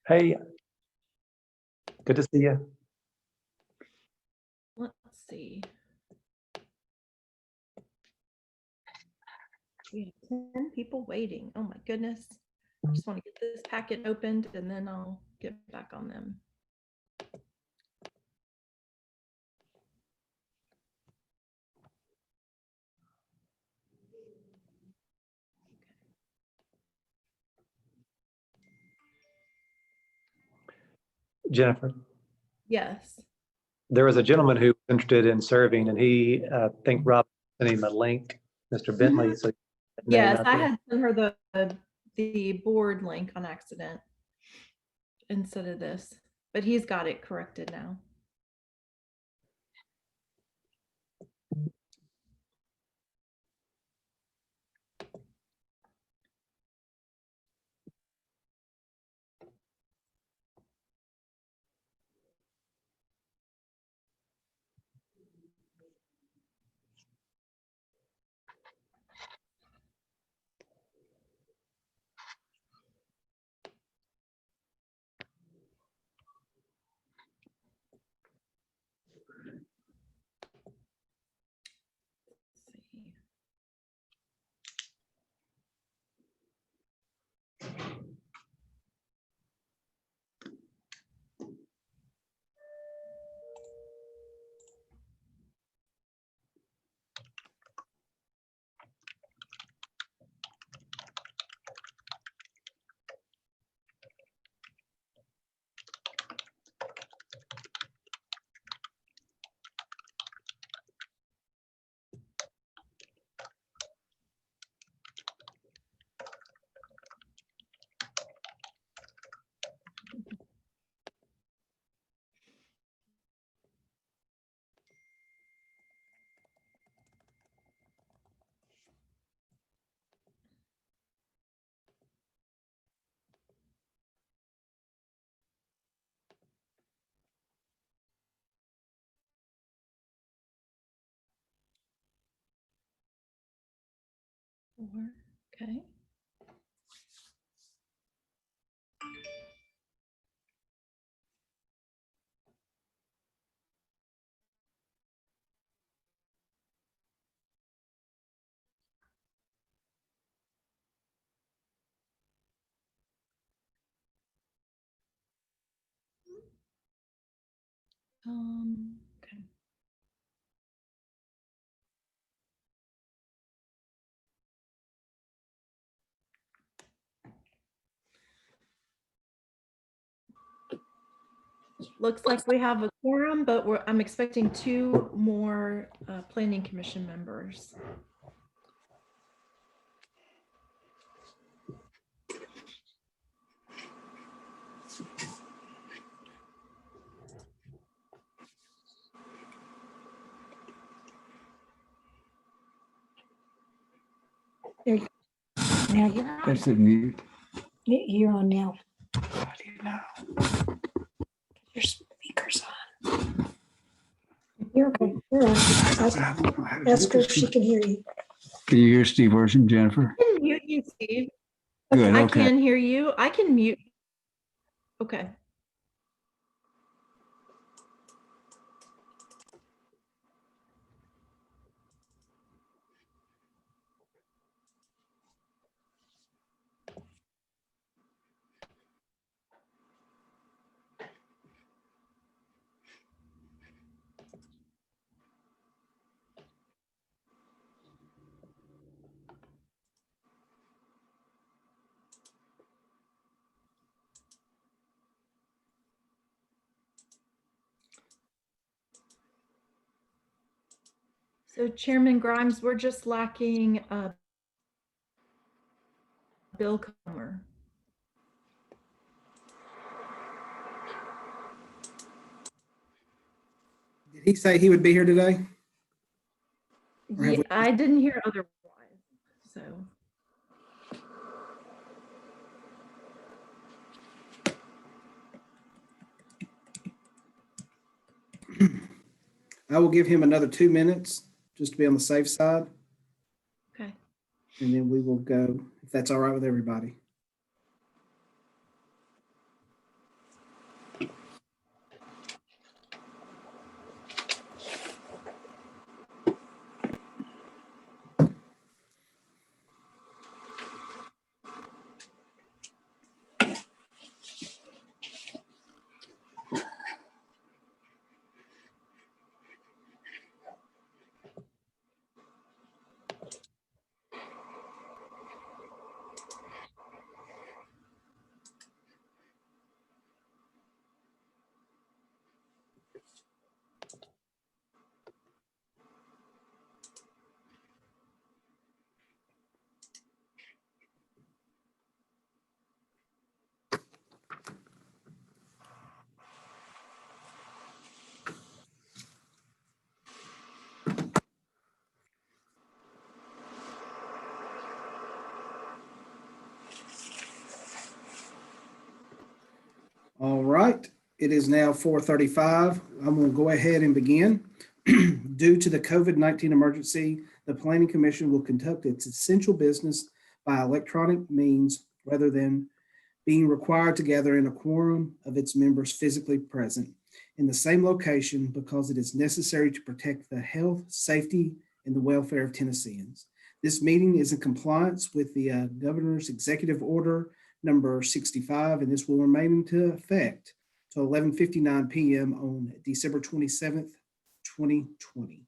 Hey, good to see you. Let's see. We have 10 people waiting. Oh my goodness. I just want to get this packet opened and then I'll get back on them. Jennifer, Yes. there was a gentleman who was interested in serving, and he, I think Rob sent him a link, Mr. Bentley. So Yes, I had sent her the board link on accident instead of this, but he's got it corrected now. Let's see. Okay. Okay. Looks like we have a quorum, but I'm expecting 2 more planning commission members. There you go. Now you're on. That's the mute. You're on now. How do you know? Your speaker's on. You're okay. You're on. Ask her if she can hear you. Can you hear Steve Orson, Jennifer? Mute you, Steve. Good, I okay. can hear you. I can mute. Okay. So Chairman Grimes, we're just lacking Bill Comer. Did he say he would be here today? Or have Yeah, I didn't hear otherwise, so. I will give him another 2 minutes just to be on the safe side, Okay. and then we will go, if that's all right with everybody. All right, it is now 4:35. I'm going to go ahead and begin. Due to the COVID-19 emergency, the Planning Commission will conduct its essential business by electronic means rather than being required to gather in a quorum of its members physically present in the same location because it is necessary to protect the health, safety, and the welfare of Tennesseans. This meeting is in compliance with the Governor's Executive Order number 65, and this will remain into effect till 11:59 p.m. on December 27th, 2020.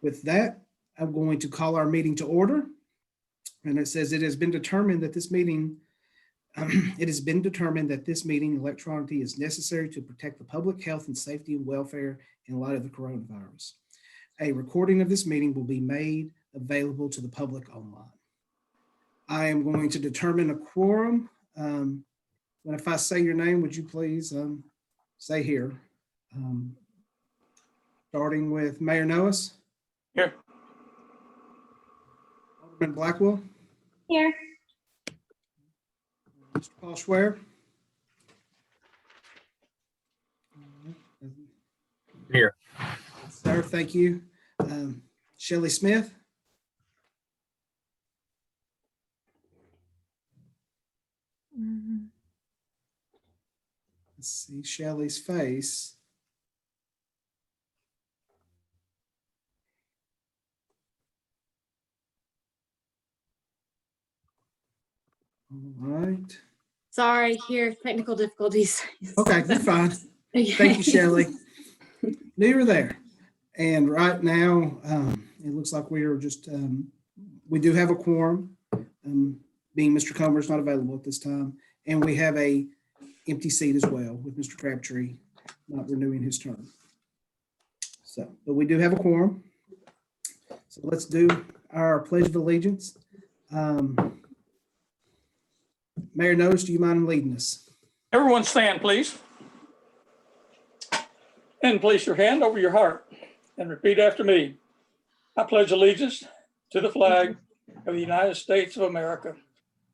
With that, I'm going to call our meeting to order. And it says it has been determined that this meeting electronically is necessary to protect the public health and safety and welfare in light of the coronavirus. A recording of this meeting will be made available to the public online. I am going to determine a quorum. And if I say your name, would you please say here? Starting with Mayor Noes. Here. Alderman Blackwell. Here. Mr. Paul Schwer. Here. Sir, thank you. Shelley Smith. Mhm. Let's see Shelley's face. All right. Sorry, here, technical difficulties. Okay, you're fine. Thank you, Shelley. Knew you were there. And right now, it looks like we are just, we do have a quorum, being Mr. Comer's not available at this time. And we have a empty seat as well with Mr. Crabtree not renewing his term. So, but we do have a quorum. So let's do our Pledge of Allegiance. Mayor Noes, do you mind leading us? Everyone stand, please. And place your hand over your heart and repeat after me. I pledge allegiance to the flag of the United States of America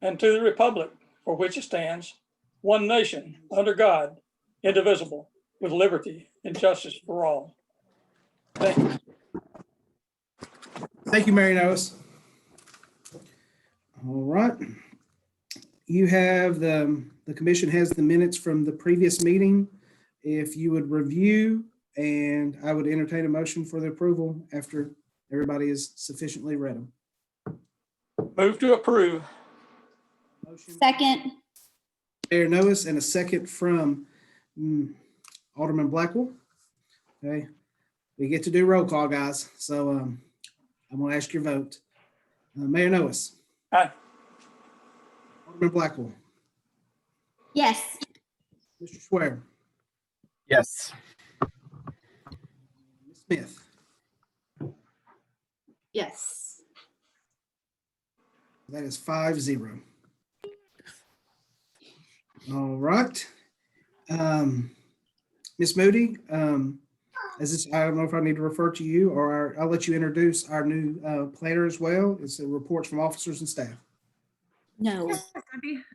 and to the republic for which it stands, one nation, under God, indivisible, with liberty and justice for all. Thank you. Thank you, Mary Noes. All right. you have the commission has the minutes from the previous meeting. If you would review, and I would entertain a motion for the approval after everybody has sufficiently read them. Move to approve. Motion, Second. Mayor Noes, and a second from Alderman Blackwell. Okay, we get to do roll call, guys. So I'm going to ask your vote. Mayor Noes. Aye. Alderman Blackwell. Yes. Mr. Swear. Yes. Ms. Smith. Yes. That is 5-0. All right. Ms. Moody, as this, I don't know if I need to refer to you or I'll let you introduce our new planner as well. It's reports from officers and staff. No.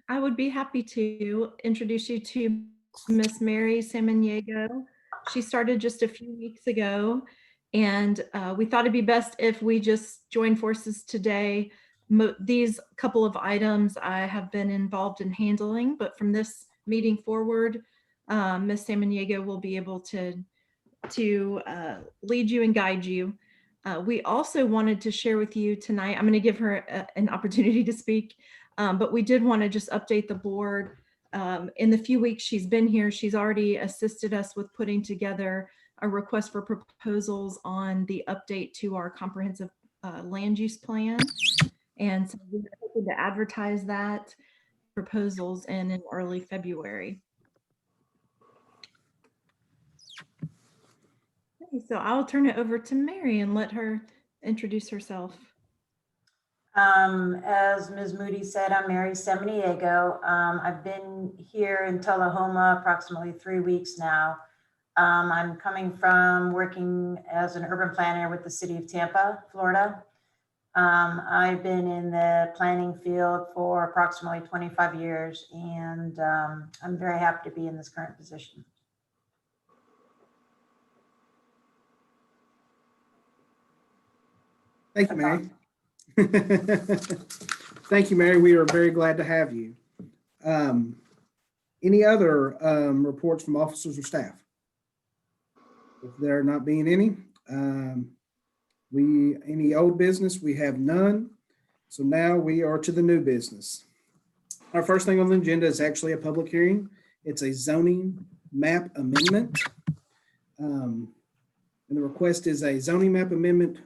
I would be happy to introduce you to Miss Mary Samaniego. She started just a few weeks ago, and we thought it'd be best if we just join forces today. These couple of items I have been involved in handling, but from this meeting forward, Miss Samaniego will be able to lead you and guide you. We also wanted to share with you tonight, I'm going to give her an opportunity to speak, but we did want to just update the board. In the few weeks she's been here, she's already assisted us with putting together a request for proposals on the update to our comprehensive land use plan. And so we're hoping to advertise that proposals in early February. Okay, so I'll turn it over to Mary and let her introduce herself. As Ms. Moody said, I'm Mary Samaniego. I've been here in Tullahoma approximately 3 weeks now. I'm coming from working as an urban planner with the city of Tampa, Florida. I've been in the planning field for approximately 25 years, and I'm very happy to be in this current position. Thank you, Mary. Thank you, Mary. We are very glad to have you. Any other reports from officers or staff? If there not being any, any old business, we have none. So now we are to the new business. Our first thing on the agenda is actually a public hearing. It's a zoning map amendment. And the request is a zoning map amendment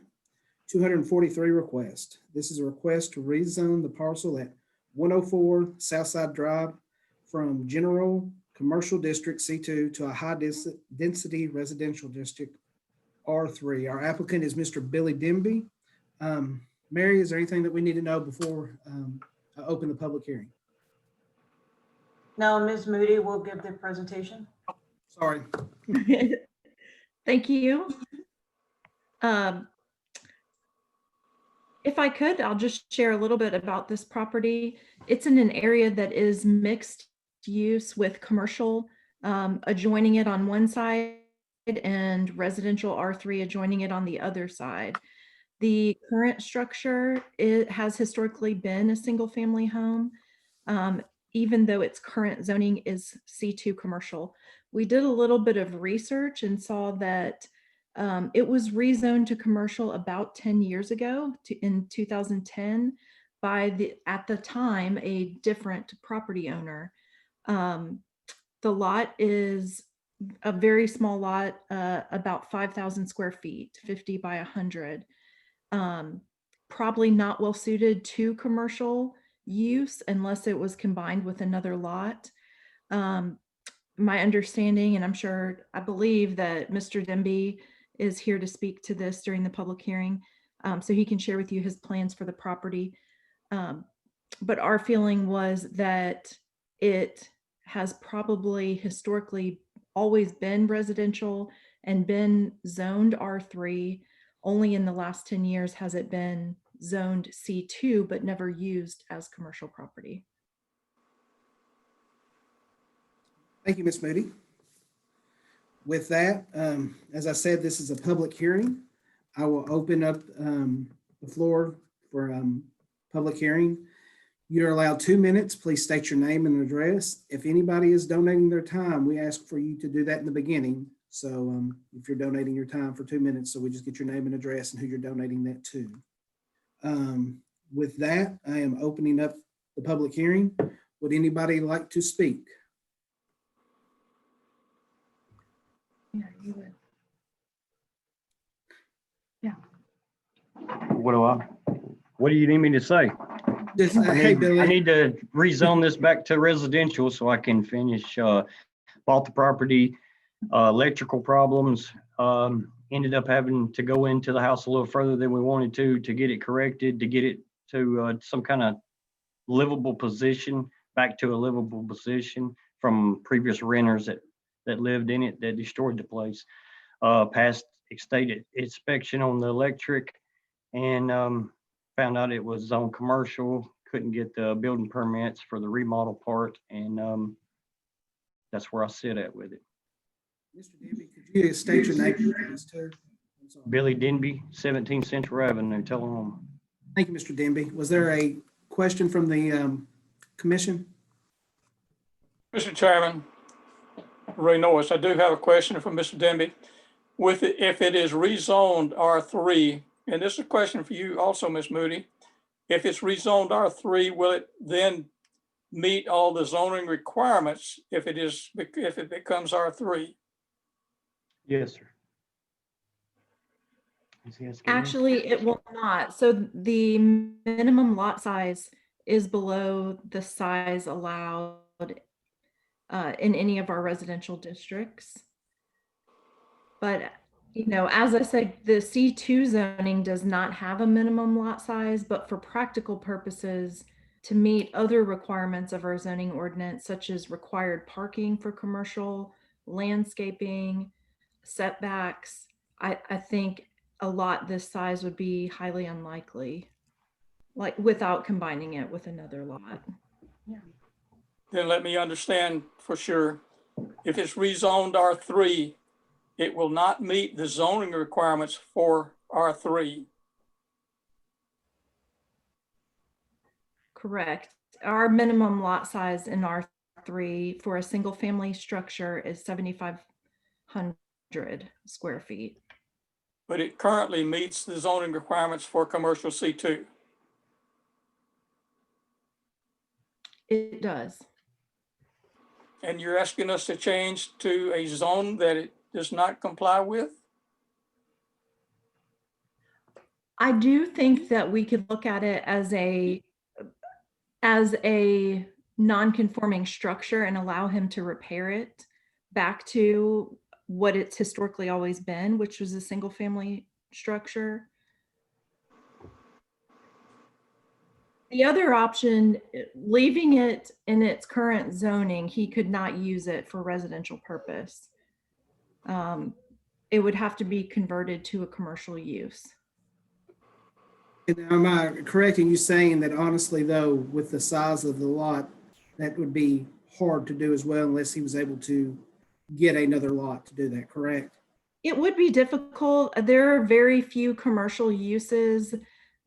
243 request. This is a request to rezone the parcel at 104 Southside Drive from general commercial district C2 to a high density residential district R3. Our applicant is Mr. Billy Demby. Mary, is there anything that we need to know before I open the public hearing? No, Ms. Moody will give the presentation. Sorry. Thank you. If I could, I'll just share a little bit about this property. It's in an area that is mixed use with commercial adjoining it on one side and residential R3 adjoining it on the other side. The current structure, it has historically been a single family home, even though its current zoning is C2 commercial. We did a little bit of research and saw that it was rezoned to commercial about 10 years ago in 2010 by at the time, a different property owner. The lot is a very small lot, about 5,000 square feet, 50 by 100. Probably not well suited to commercial use unless it was combined with another lot. My understanding, and I believe that Mr. Demby is here to speak to this during the public hearing, so he can share with you his plans for the property. But our feeling was that it has probably historically always been residential and been zoned R3. Only in the last 10 years has it been zoned C2, but never used as commercial property. Thank you, Ms. Moody. With that, as I said, this is a public hearing. I will open up the floor for public hearing. You're allowed 2 minutes. Please state your name and address. If anybody is donating their time, we ask for you to do that in the beginning. So if you're donating your time for 2 minutes, so we just get your name and address and who you're donating that to. With that, I am opening up the public hearing. Would anybody like to speak? Yeah, you would. What do you need me to say? Just, I hey, need, Billy. I need to rezone this back to residential so I can finish, bought the property, electrical problems. Ended up having to go into the house a little further than we wanted to get it corrected, to get it to some kind of livable position, back to a livable position from previous renters that lived in it, that destroyed the place. Passed state inspection on the electric and found out it was zone commercial, couldn't get the building permits for the remodel part, and that's where I sit at with it. Mr. Denby, could you state your name, please, too? I'm sorry. Billy Denby, 17 Central Avenue, Tullahoma. Thank you, Mr. Denby. Was there a question from the commission? Mr. Chairman, Ray Norris, I do have a question from Mr. Denby. If it is rezoned R3, and this is a question for you also, Ms. Moody. If it's rezoned R3, will it then meet all the zoning requirements if it becomes R3? Yes, sir. Is he asking me? Actually, it will not. So the minimum lot size is below the size allowed in any of our residential districts. But, as I said, the C2 zoning does not have a minimum lot size, but for practical purposes, to meet other requirements of our zoning ordinance, such as required parking for commercial, landscaping, setbacks, I think a lot this size would be highly unlikely, like without combining it with another lot. Then let me understand for sure. If it's rezoned R3, it will not meet the zoning requirements for R3. Correct. Our minimum lot size in R3 for a single family structure is 7,500 square feet. But it currently meets the zoning requirements for commercial C2. It does. And you're asking us to change to a zone that it does not comply with? I do think that we could look at it as a non-conforming structure and allow him to repair it back to what it's historically always been, which was a single family structure. The other option, leaving it in its current zoning, he could not use it for residential purpose. It would have to be converted to a commercial use. And am I correct in you saying that honestly, though, with the size of the lot, that would be hard to do as well unless he was able to get another lot to do that, correct? It would be difficult. There are very few commercial uses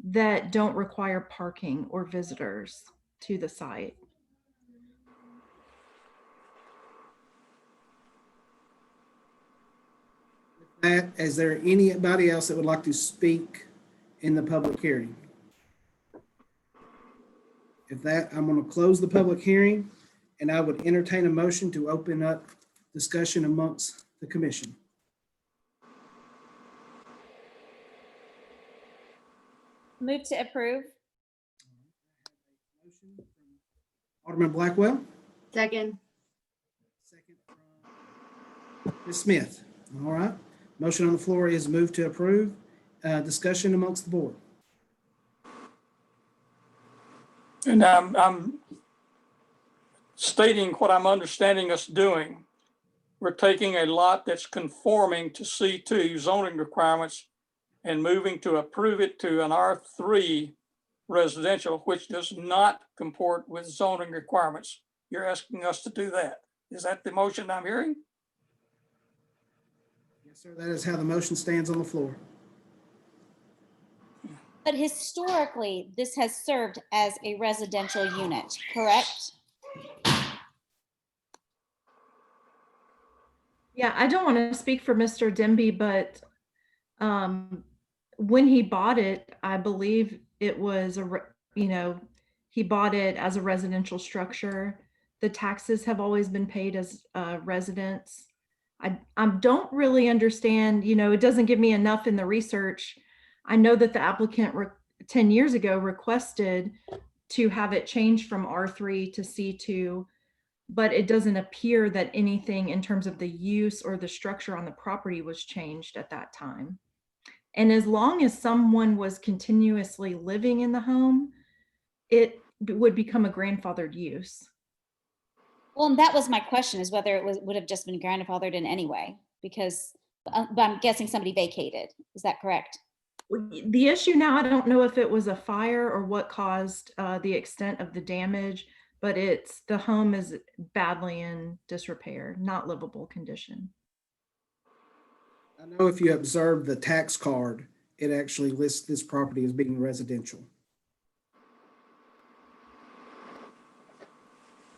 that don't require parking or visitors to the site. That, is there anybody else that would like to speak in the public hearing? If that, I'm going to close the public hearing and I would entertain a motion to open up discussion amongst the commission. Move to approve. Alderman Blackwell, Second. second from Ms. Smith. All right. Motion on the floor is moved to approve. Discussion amongst the board. And I'm stating what I'm understanding us doing. We're taking a lot that's conforming to C2 zoning requirements and moving to approve it to an R3 residential, which does not comport with zoning requirements. You're asking us to do that. Is that the motion I'm hearing? Yes, sir. That is how the motion stands on the floor. But historically, this has served as a residential unit, correct? Yeah, I don't want to speak for Mr. Demby, but when he bought it, I believe it was he bought it as a residential structure. The taxes have always been paid as residents. I don't really understand, it doesn't give me enough in the research. I know that the applicant 10 years ago requested to have it changed from R3 to C2, but it doesn't appear that anything in terms of the use or the structure on the property was changed at that time. And as long as someone was continuously living in the home, it would become a grandfathered use. Well, and that was my question, is whether would have just been grandfathered in anyway, because but I'm guessing somebody vacated. Is that correct? The issue now, I don't know if it was a fire or what caused the extent of the damage, but the home is badly in disrepair, not livable condition. I know if you observe the tax card, it actually lists this property as being residential.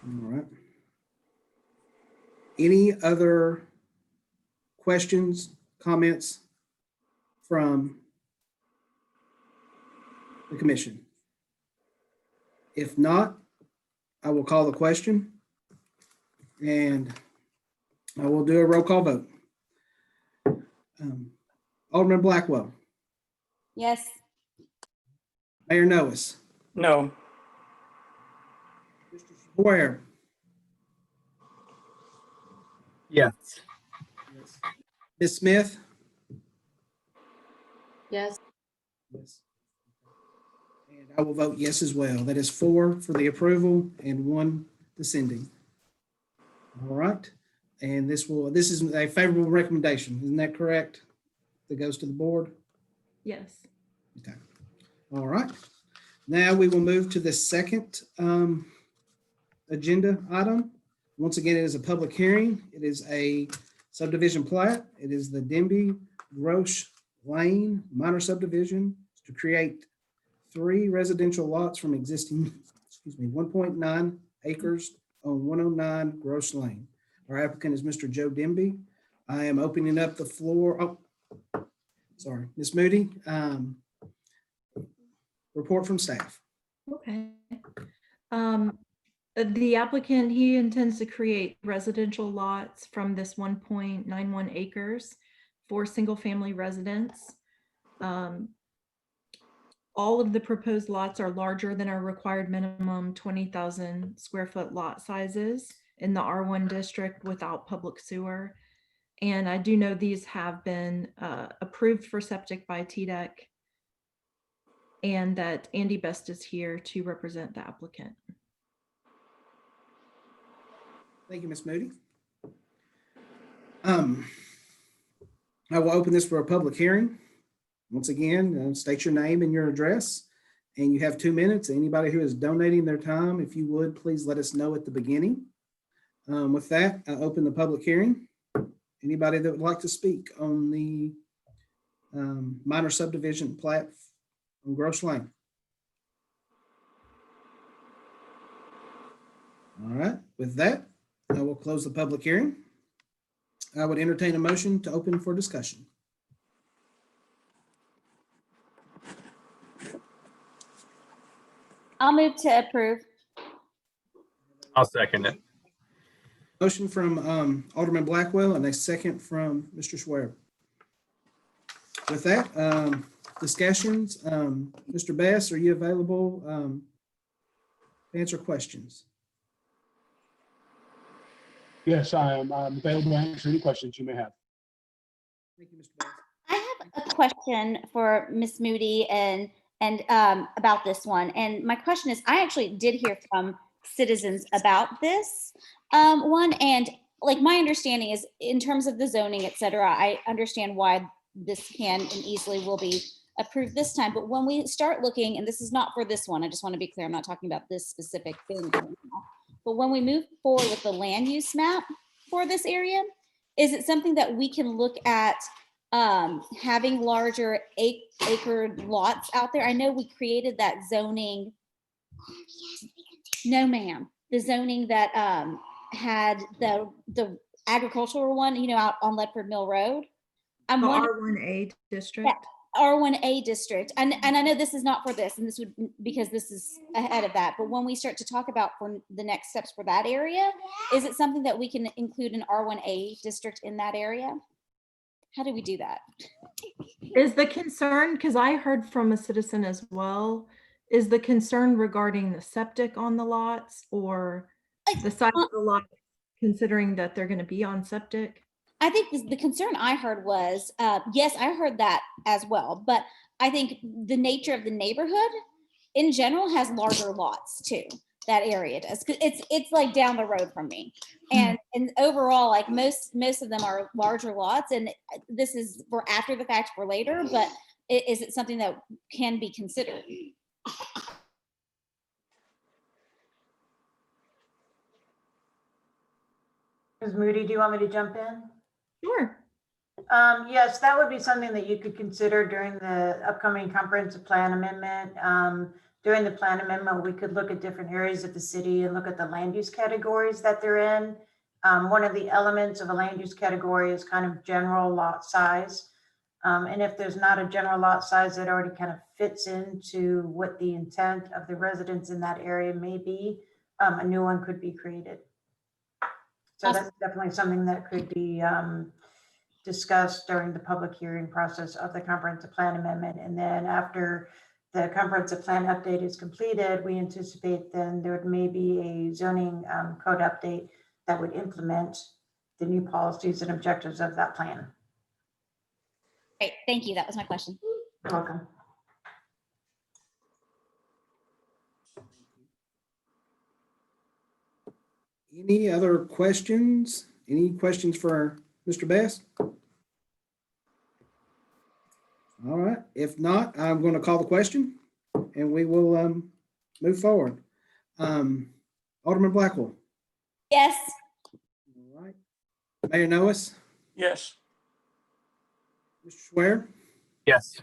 All right. Any other questions, comments from the commission? If not, I will call the question and I will do a roll call vote. Alderman Blackwell, Yes. Mayor Noes, No. Mr. Square, Yes. Ms. Smith. Yes. Yes. And I will vote yes as well. That is 4 for the approval and 1 dissenting. All right. And this is a favorable recommendation. Isn't that correct? That goes to the board? Yes. Okay. All right. Now we will move to the second agenda item. Once again, it is a public hearing. It is a subdivision plat. It is the Denby Grosh Lane minor subdivision to create 3 residential lots from existing, 1.9 acres on 109 Grosh Lane. Our applicant is Mr. Joe Denby. I am opening up the floor. Oh, sorry, Ms. Moody. Report from staff. Okay. The applicant, he intends to create residential lots from this 1.91 acres for single-family residents. All of the proposed lots are larger than our required minimum 20,000 square foot lot sizes in the R1 district without public sewer. And I do know these have been approved for septic by TDEC, and that Andy Best is here to represent the applicant. Thank you, Ms. Moody. I will open this for a public hearing. Once again, state your name and your address, and you have 2 minutes. Anybody who is donating their time, if you would, please let us know at the beginning. With that, I open the public hearing. Anybody that would like to speak on the minor subdivision plat on Grosh Lane? All right, with that, I will close the public hearing. I would entertain a motion to open for discussion. I'll move to approve. I'll second it. Motion from Alderman Blackwell and a second from Mr. Schwer. With that, discussions, Mr. Bass, are you available to answer questions? Yes, I am. I'm available to answer any questions you may have. Thank you, Mr. Bass. I have a question for Ms. Moody and about this one. And my question is, I actually did hear from citizens about this one. And like my understanding is in terms of the zoning, et cetera, I understand why this can and easily will be approved this time. But when we start looking, and this is not for this one, I just want to be clear, I'm not talking about this specific thing. But when we move forward with the land use map for this area, is it something that we can look at having larger acre lots out there. I know we created that zoning. No, ma'am. The zoning that had the agricultural one, out on Ledford Mill Road. I'm The wondering, R1A district. R1A district, and I know this is not for this, and this would, because this is ahead of that, but when we start to talk about for the next steps for that area, is it something that we can include an R1A district in that area? How do we do that? Is the concern, because I heard from a citizen as well, is the concern regarding the septic on the lots or the size of the lot, considering that they're going to be on septic? I think the concern I heard was, yes, I heard that as well, but I think the nature of the neighborhood in general has larger lots too. That area does. 'Cause it's like down the road from me, and overall, like most of them are larger lots. And this is for after the fact, for later. But is it something that can be considered? Ms. Moody, do you want me to jump in? Sure. Yes, that would be something that you could consider during the upcoming comprehensive plan amendment. During the plan amendment, we could look at different areas of the city and look at the land use categories that they're in. One of the elements of a land use category is kind of general lot size. And if there's not a general lot size that already kind of fits into what the intent of the residents in that area may be, a new one could be created. So that's definitely something that could be discussed during the public hearing process of the comprehensive plan amendment. And then after the comprehensive plan update is completed, we anticipate then there may be a zoning code update that would implement the new policies and objectives of that plan. Great, thank you. That was my question. You're welcome. Any other questions? Any questions for Mr. Best? All right, if not, I'm going to call the question and we will move forward. Alderman Blackwell. Yes. All right. Mayor Noes, Yes. Mr. Swear, Yes.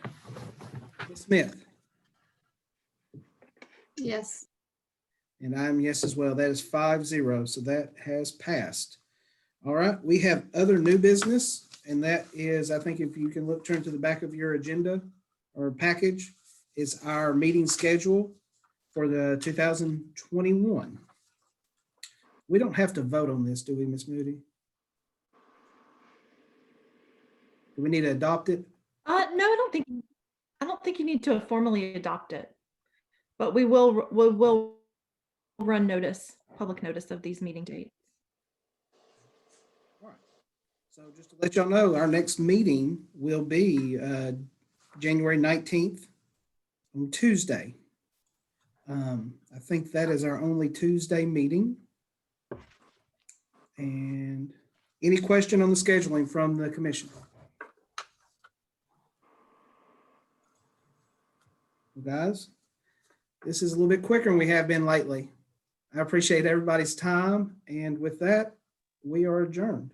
Ms. Smith, Yes. and I'm yes as well. That is 5-0, so that has passed. All right, we have other new business, and that is, I think if you can turn to the back of your agenda or package, is our meeting schedule for the 2021. We don't have to vote on this, do we, Ms. Moody? Do we need to adopt it? No, I don't think you need to formally adopt it, but we will run public notice of these meeting dates. All right. So just to let y'all know, our next meeting will be January 19th on Tuesday. I think that is our only Tuesday meeting. And any question on the scheduling from the commission? Guys, this is a little bit quicker than we have been lately. I appreciate everybody's time. And with that, we are adjourned.